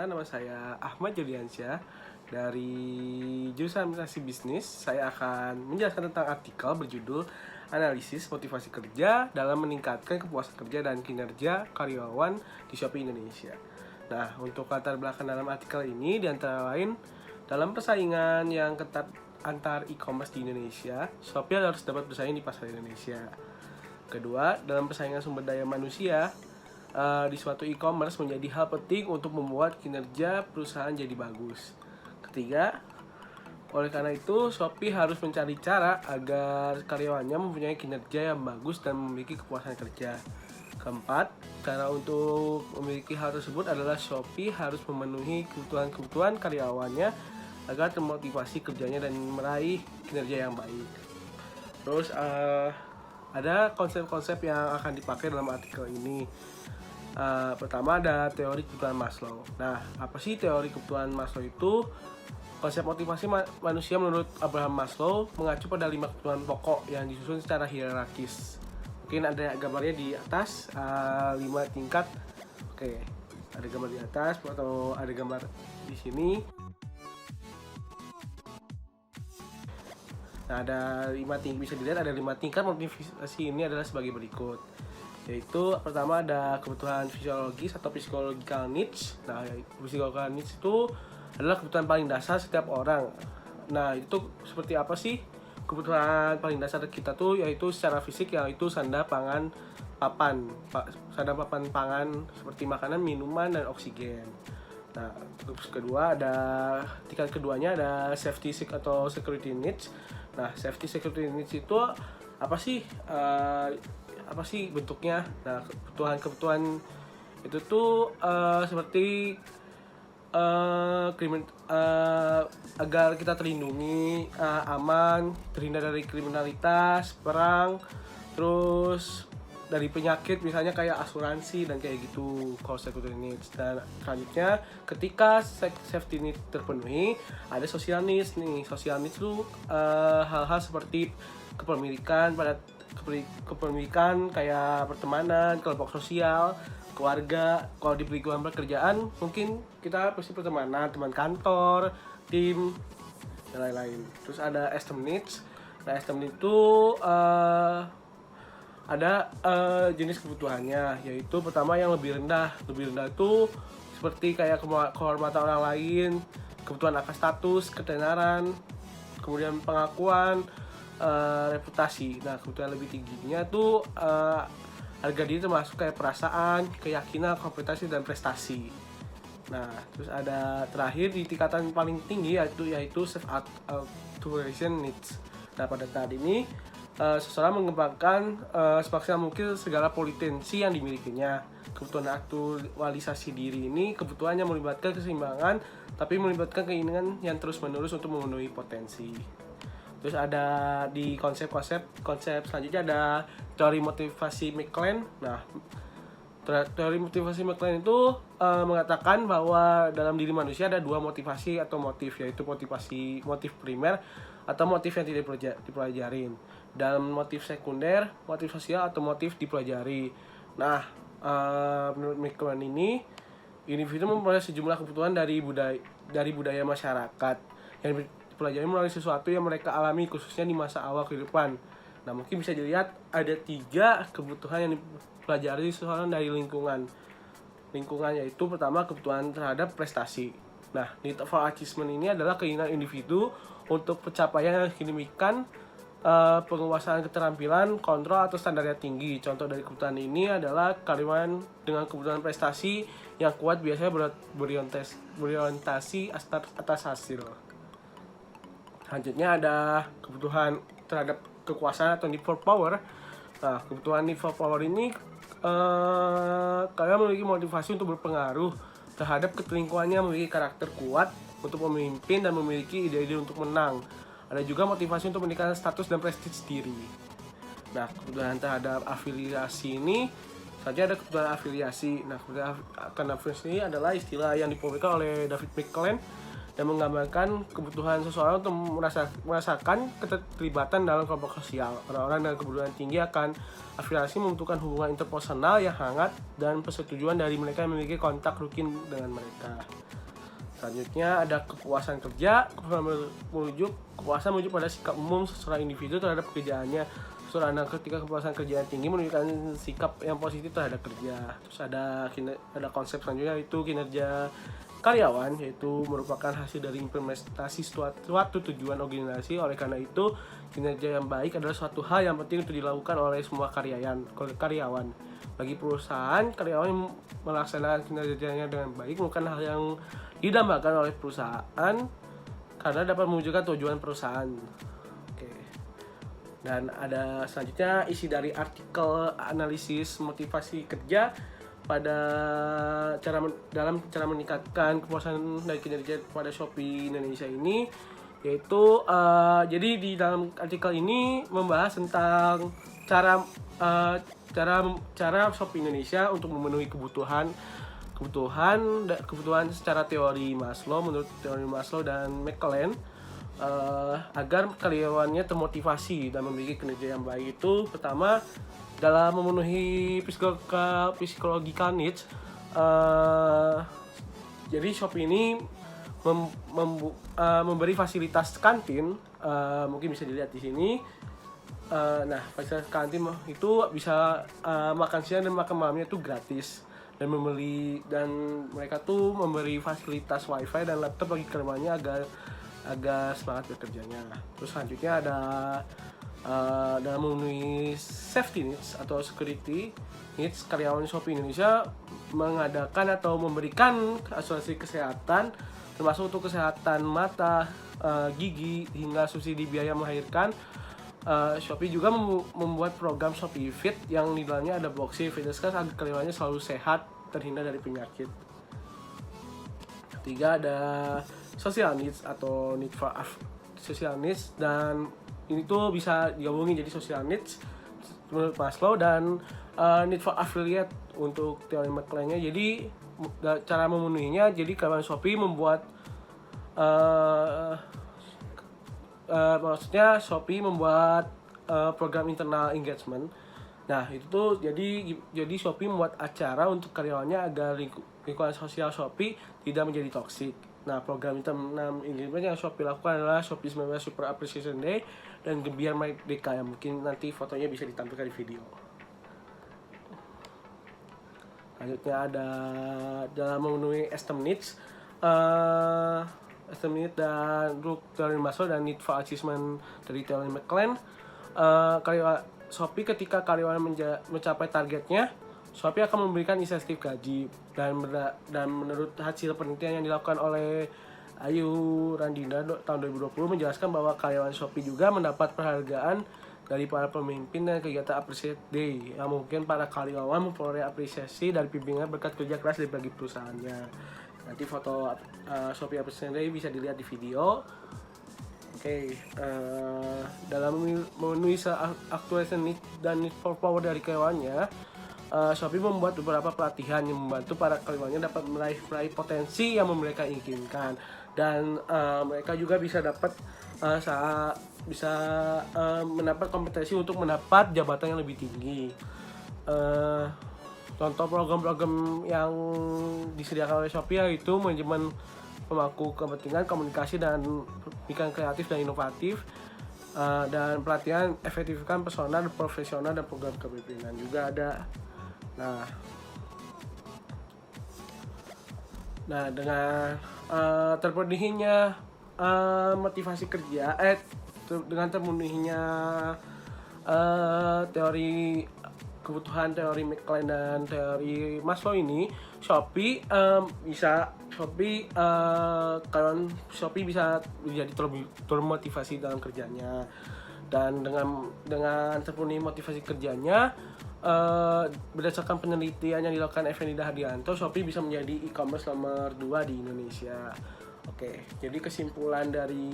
perkenalkan, nama saya Ahmad Juliansyah dari jurusan Administrasi Bisnis. Saya akan menjelaskan tentang artikel berjudul Analisis Motivasi Kerja dalam Meningkatkan Kepuasan Kerja dan Kinerja Karyawan di Shopee Indonesia. Nah, untuk latar belakang dalam artikel ini diantara lain, dalam persaingan yang ketat antar e-commerce di Indonesia, Shopee harus dapat bersaing di pasar Indonesia. Kedua, dalam persaingan sumber daya manusia, di suatu e-commerce menjadi hal penting untuk membuat kinerja perusahaan jadi bagus. Ketiga, oleh karena itu Shopee harus mencari cara agar karyawannya mempunyai kinerja yang bagus dan memiliki kepuasan kerja. Keempat, cara untuk memiliki hal tersebut adalah Shopee harus memenuhi kebutuhan karyawannya agar termotivasi kerjanya dan meraih kinerja yang baik. Terus ada konsep-konsep yang akan dipakai dalam artikel ini. Pertama ada teori kebutuhan Maslow. Nah, apa sih teori kebutuhan Maslow itu? Konsep motivasi manusia menurut Abraham Maslow mengacu pada 5 kebutuhan pokok yang disusun secara hierarkis. Mungkin ada gambarnya di atas, 5 tingkat. Oke, ada gambar di atas atau ada gambar di sini. Nah, ada 5 tingkat, bisa dilihat ada 5 tingkat motivasi ini adalah sebagai berikut. Yaitu pertama ada kebutuhan fisiologis atau psychological needs. Nah, physiological needs itu adalah kebutuhan paling dasar setiap orang. Nah, itu seperti apa sih kebutuhan paling dasar kita tuh? Yaitu secara fisik, yaitu sandang, pangan, papan. Sandang, papan, pangan seperti makanan, minuman, dan oksigen. Nah, terus kedua ada tingkat keduanya ada safety atau security needs. Nah, safety security needs itu apa sih? Apa sih bentuknya? Nah, kebutuhan itu tuh seperti agar kita terlindungi, aman, terhindar dari kriminalitas, perang, terus dari penyakit misalnya kayak asuransi dan kayak gitu, kalau security needs. Dan selanjutnya ketika safety needs terpenuhi, ada social needs nih. Social needs itu hal-hal seperti kepemilikan kayak pertemanan, kelompok sosial, keluarga. Kalau di lingkungan pekerjaan mungkin kita pasti pertemanan, teman kantor, tim, dan lain-lain. Terus ada esteem needs. Nah, esteem needs itu ada jenis kebutuhannya, yaitu pertama yang lebih rendah. Lebih rendah itu seperti kayak kehormatan orang lain, kebutuhan akan status, ketenaran, kemudian pengakuan, reputasi. Nah, kebutuhan lebih tingginya tuh harga diri termasuk kayak perasaan, keyakinan, kompetensi, dan prestasi. Nah, terus ada terakhir di tingkatan paling tinggi yaitu self actualization needs. Nah, pada saat ini seseorang mengembangkan semaksimal mungkin segala potensi yang dimilikinya. Kebutuhan aktualisasi diri ini kebutuhannya melibatkan keseimbangan, tapi melibatkan keinginan yang terus-menerus untuk memenuhi potensi. Terus ada di konsep selanjutnya ada teori motivasi McLean. Nah, teori motivasi McLean itu mengatakan bahwa dalam diri manusia ada 2 motivasi atau motif, yaitu motif primer atau motif yang tidak dipelajarin, dan motif sekunder, motif sosial atau motif dipelajari. Nah, menurut McLean ini, individu memperoleh sejumlah kebutuhan dari budaya masyarakat yang dipelajari melalui sesuatu yang mereka alami khususnya di masa awal kehidupan. Nah, mungkin bisa dilihat ada 3 kebutuhan yang dipelajari seseorang dari lingkungan, yaitu pertama kebutuhan terhadap prestasi. Nah, need for achievement ini adalah keinginan individu untuk pencapaian yang signifikan, penguasaan keterampilan, kontrol atau standar yang tinggi. Contoh dari kebutuhan ini adalah karyawan dengan kebutuhan prestasi yang kuat biasanya berorientasi atas hasil. Selanjutnya ada kebutuhan terhadap kekuasaan atau need for power. Nah, kebutuhan need for power ini kalian memiliki motivasi untuk berpengaruh terhadap lingkungannya, memiliki karakter kuat untuk memimpin dan memiliki ide-ide untuk menang. Ada juga motivasi untuk meningkatkan status dan prestis diri. Nah, kebutuhan terhadap afiliasi ini saja ada kebutuhan afiliasi. Nah, kebutuhan afiliasi ini adalah istilah yang dipublikasikan oleh David McLean dan menggambarkan kebutuhan seseorang untuk merasakan keterlibatan dalam kelompok sosial. Orang-orang dengan kebutuhan tinggi akan afiliasi membutuhkan hubungan interpersonal yang hangat dan persetujuan dari mereka yang memiliki kontak rutin dengan mereka. Selanjutnya ada kepuasan kerja. Kepuasan merujuk pada sikap umum seseorang individu terhadap pekerjaannya. Seorang ketika kepuasan kerja yang tinggi menunjukkan sikap yang positif terhadap kerja. Terus ada konsep selanjutnya itu kinerja karyawan, yaitu merupakan hasil dari implementasi suatu tujuan organisasi. Oleh karena itu, kinerja yang baik adalah suatu hal yang penting untuk dilakukan oleh semua karyawan. Bagi perusahaan, karyawan yang melaksanakan kinerjanya dengan baik bukan hal yang didambakan oleh perusahaan karena dapat mewujudkan tujuan perusahaan. Dan ada selanjutnya isi dari artikel analisis motivasi kerja pada dalam cara meningkatkan kepuasan dari kinerja pada Shopee Indonesia ini, yaitu jadi di dalam artikel ini membahas tentang cara Shopee Indonesia untuk memenuhi kebutuhan secara teori Maslow. Menurut teori Maslow dan McLean, agar karyawannya termotivasi dan memiliki kinerja yang baik itu pertama dalam memenuhi physiological needs. Jadi Shopee ini memberi fasilitas kantin, mungkin bisa dilihat di sini. Nah, fasilitas kantin itu bisa makan siang dan makan malamnya itu gratis, dan mereka tuh memberi fasilitas wifi dan laptop bagi karyawannya agar semangat bekerjanya. Terus selanjutnya ada dalam memenuhi safety needs atau security needs, karyawan Shopee Indonesia mengadakan atau memberikan asuransi kesehatan termasuk untuk kesehatan mata, gigi, hingga subsidi biaya melahirkan. Shopee juga membuat program Shopee Fit yang di dalamnya ada boxing fitness class agar karyawannya selalu sehat, terhindar dari penyakit. Ketiga ada social needs atau need for social needs, dan ini tuh bisa digabungin jadi social needs menurut Maslow dan need for affiliate untuk teori McLean-nya. Jadi cara memenuhinya, jadi karyawan Shopee membuat maksudnya Shopee membuat program internal engagement. Nah, itu tuh jadi Shopee membuat acara untuk karyawannya agar lingkungan sosial Shopee tidak menjadi toksik. Nah, program internal engagement yang Shopee lakukan adalah Shopee 19 Super Appreciation Day dan Gebiar Merdeka, yang mungkin nanti fotonya bisa ditampilkan di video. Selanjutnya ada dalam memenuhi esteem needs, dan Group Teori Maslow dan Need for Achievement dari teori McLean. Shopee ketika karyawan mencapai targetnya, Shopee akan memberikan insentif gaji, dan menurut hasil penelitian yang dilakukan oleh Ayu Randinda tahun 2020 menjelaskan bahwa karyawan Shopee juga mendapat penghargaan dari para pemimpin dan kegiatan Appreciate Day, yang mungkin para karyawan memperoleh apresiasi dari pimpinan berkat kerja keras dari bagi perusahaannya. Nanti foto Shopee Appreciate Day bisa dilihat di video. Dalam memenuhi actualization need dan need for power dari karyawannya, Shopee membuat beberapa pelatihan yang membantu para karyawannya dapat meraih potensi yang mereka inginkan, dan mereka juga bisa mendapat kompetensi untuk mendapat jabatan yang lebih tinggi. Contoh program-program yang disediakan oleh Shopee yaitu manajemen pemangku kepentingan, komunikasi dan pikiran kreatif dan inovatif, dan pelatihan efektifkan personal, profesional, dan program kepemimpinan juga ada. Nah, dengan terpenuhinya motivasi kerja, dengan terpenuhinya teori kebutuhan teori McLean dan teori Maslow ini, Shopee bisa menjadi termotivasi dalam kerjanya, dan dengan terpenuhi motivasi kerjanya, berdasarkan penelitian yang dilakukan Effendi Hardianto, Shopee bisa menjadi e-commerce nomor 2 di Indonesia. Oke, jadi kesimpulan dari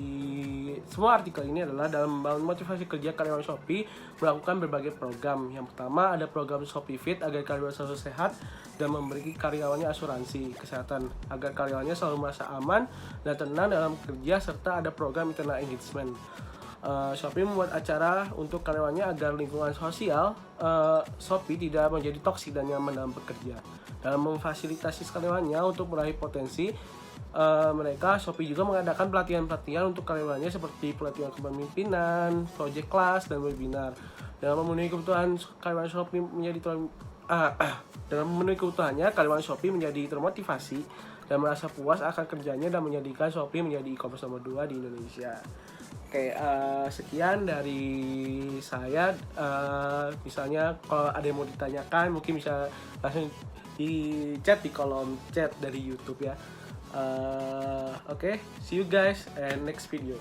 semua artikel ini adalah dalam membangun motivasi kerja karyawan Shopee melakukan berbagai program. Yang pertama ada program Shopee Fit agar karyawan selalu sehat dan memberi karyawannya asuransi kesehatan agar karyawannya selalu merasa aman dan tenang dalam kerja, serta ada program internal engagement. Shopee membuat acara untuk karyawannya agar lingkungan sosial Shopee tidak menjadi toksik dan nyaman dalam bekerja. Dalam memfasilitasi karyawannya untuk meraih potensi mereka, Shopee juga mengadakan pelatihan-pelatihan untuk karyawannya seperti pelatihan kepemimpinan, project class, dan webinar. Dalam memenuhi kebutuhan karyawan Shopee dalam memenuhi kebutuhannya, karyawan Shopee menjadi termotivasi dan merasa puas akan kerjanya dan menjadikan Shopee menjadi e-commerce nomor 2 di Indonesia. Oke, sekian dari saya. Misalnya kalau ada yang mau ditanyakan, mungkin bisa langsung di chat di kolom chat dari YouTube ya. Okay, see you guys and next video.